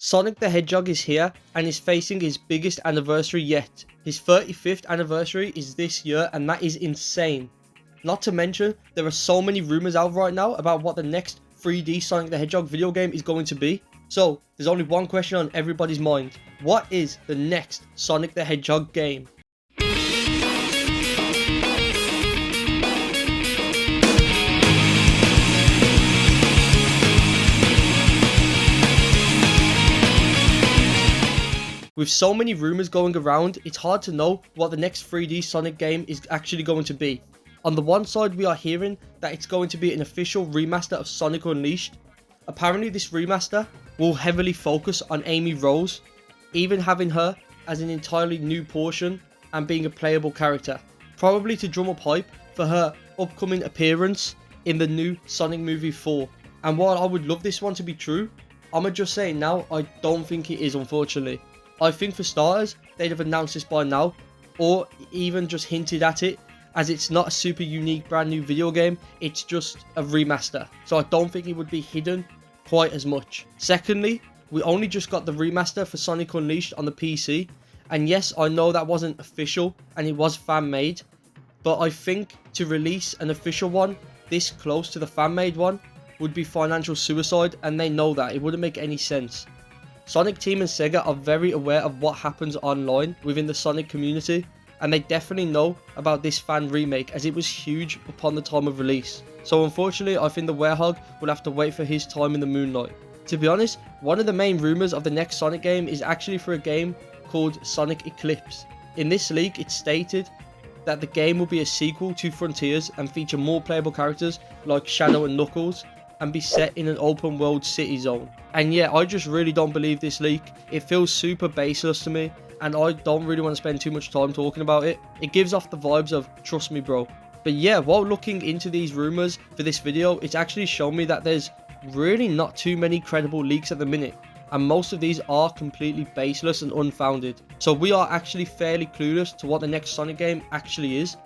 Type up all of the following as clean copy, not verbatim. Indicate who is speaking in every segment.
Speaker 1: Sonic the Hedgehog is here and is facing his biggest anniversary yet. His 35th anniversary is this year and that is insane. Not to mention, there are so many rumors out right now about what the next 3D Sonic the Hedgehog video game is going to be. So, there's only one question on everybody's mind. What is the next Sonic the Hedgehog game? With so many rumors going around, it's hard to know what the next 3D Sonic game is actually going to be. On the one side, we are hearing that it's going to be an official remaster of Sonic Unleashed. Apparently this remaster will heavily focus on Amy Rose, even having her as an entirely new portion and being a playable character. Probably to drum up hype for her upcoming appearance in the new Sonic Movie 4. And while I would love this one to be true, I'ma just say now, I don't think it is, unfortunately. I think for starters, they'd have announced this by now, or even just hinted at it, as it's not a super unique brand new video game, it's just a remaster. So I don't think it would be hidden quite as much. Secondly, we only just got the remaster for Sonic Unleashed on the PC, and yes, I know that wasn't official and it was fan made, but I think to release an official one this close to the fan made one would be financial suicide, and they know that. It wouldn't make any sense. Sonic Team and Sega are very aware of what happens online within the Sonic community, and they definitely know about this fan remake as it was huge upon the time of release. So unfortunately, I think the Werehog will have to wait for his time in the moonlight. To be honest, one of the main rumours of the next Sonic game is actually for a game called Sonic Eclipse. In this leak, it's stated that the game will be a sequel to Frontiers and feature more playable characters like Shadow and Knuckles, and be set in an open world city zone. And yeah, I just really don't believe this leak. It feels super baseless to me, and I don't really want to spend too much time talking about it. It gives off the vibes of trust me bro. But yeah, while looking into these rumors for this video, it's actually shown me that there's really not too many credible leaks at the minute, and most of these are completely baseless and unfounded. So we are actually fairly clueless to what the next Sonic game actually is.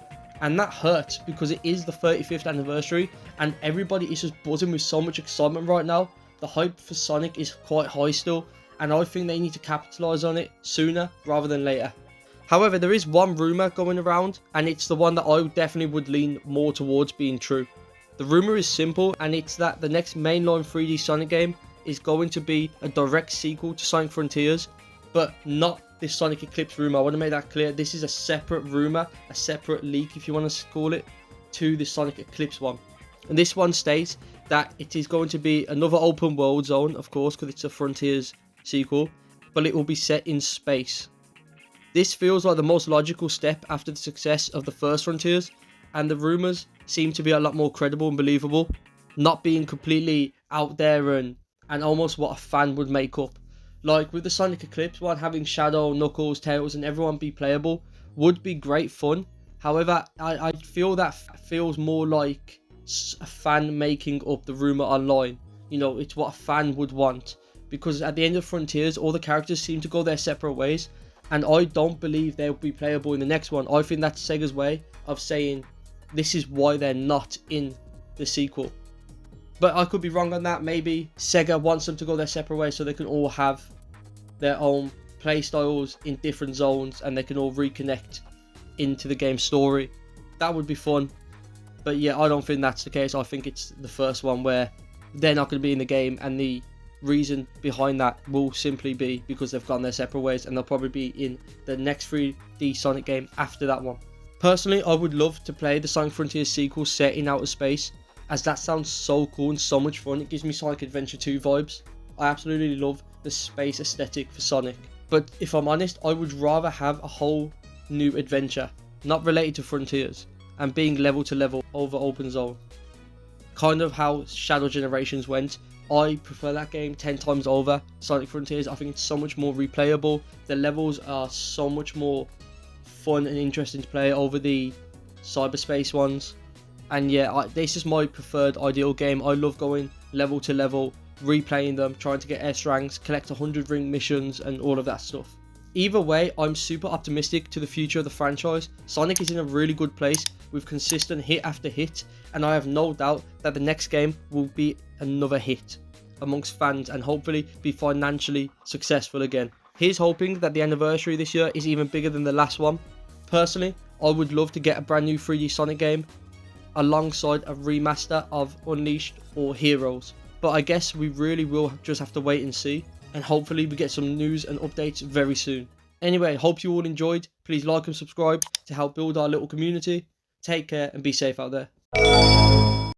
Speaker 1: And that hurts because it is the 35th anniversary and everybody is just buzzing with so much excitement right now. The hype for Sonic is quite high still, and I think they need to capitalise on it sooner rather than later. However, there is one rumour going around, and it's the one that I definitely would lean more towards being true. The rumour is simple, and it's that the next mainline 3D Sonic game is going to be a direct sequel to Sonic Frontiers, but not this Sonic Eclipse rumour. I want to make that clear. This is a separate rumour, a separate leak if you want to call it, to the Sonic Eclipse one. And this one states that it is going to be another open world zone, of course, because it's a Frontiers sequel, but it will be set in space. This feels like the most logical step after the success of the first Frontiers, and the rumours seem to be a lot more credible and believable, not being completely out there and almost what a fan would make up. Like with the Sonic Eclipse one, having Shadow, Knuckles, Tails and everyone be playable would be great fun. However, I feel that feels more like a fan making up the rumour online. You know, it's what a fan would want. Because at the end of Frontiers, all the characters seem to go their separate ways. And I don't believe they'll be playable in the next one. I think that's Sega's way of saying this is why they're not in the sequel. But I could be wrong on that. Maybe Sega wants them to go their separate ways so they can all have their own play styles in different zones and they can all reconnect into the game story. That would be fun. But yeah, I don't think that's the case. I think it's the first one where they're not going to be in the game, and the reason behind that will simply be because they've gone their separate ways, and they'll probably be in the next 3D Sonic game after that one. Personally, I would love to play the Sonic Frontiers sequel set in outer space, as that sounds so cool and so much fun. It gives me Sonic Adventure 2 vibes. I absolutely love the space aesthetic for Sonic. But if I'm honest, I would rather have a whole new adventure, not related to Frontiers, and being level to level over open zone. Kind of how Shadow Generations went. I prefer that game 10 times over Sonic Frontiers. I think it's so much more replayable. The levels are so much more fun and interesting to play over the cyberspace ones. And yeah, this is my preferred ideal game. I love going level to level, replaying them, trying to get S ranks, collect 100 ring missions and all of that stuff. Either way, I'm super optimistic to the future of the franchise. Sonic is in a really good place with consistent hit after hit, and I have no doubt that the next game will be another hit. amongst fans and hopefully be financially successful again. Here's hoping that the anniversary this year is even bigger than the last one. Personally, I would love to get a brand new 3D Sonic game alongside a remaster of Unleashed or Heroes. But I guess we really will just have to wait and see, and hopefully we get some news and updates very soon. Anyway, hope you all enjoyed. Please like and subscribe to help build our little community. Take care and be safe out there.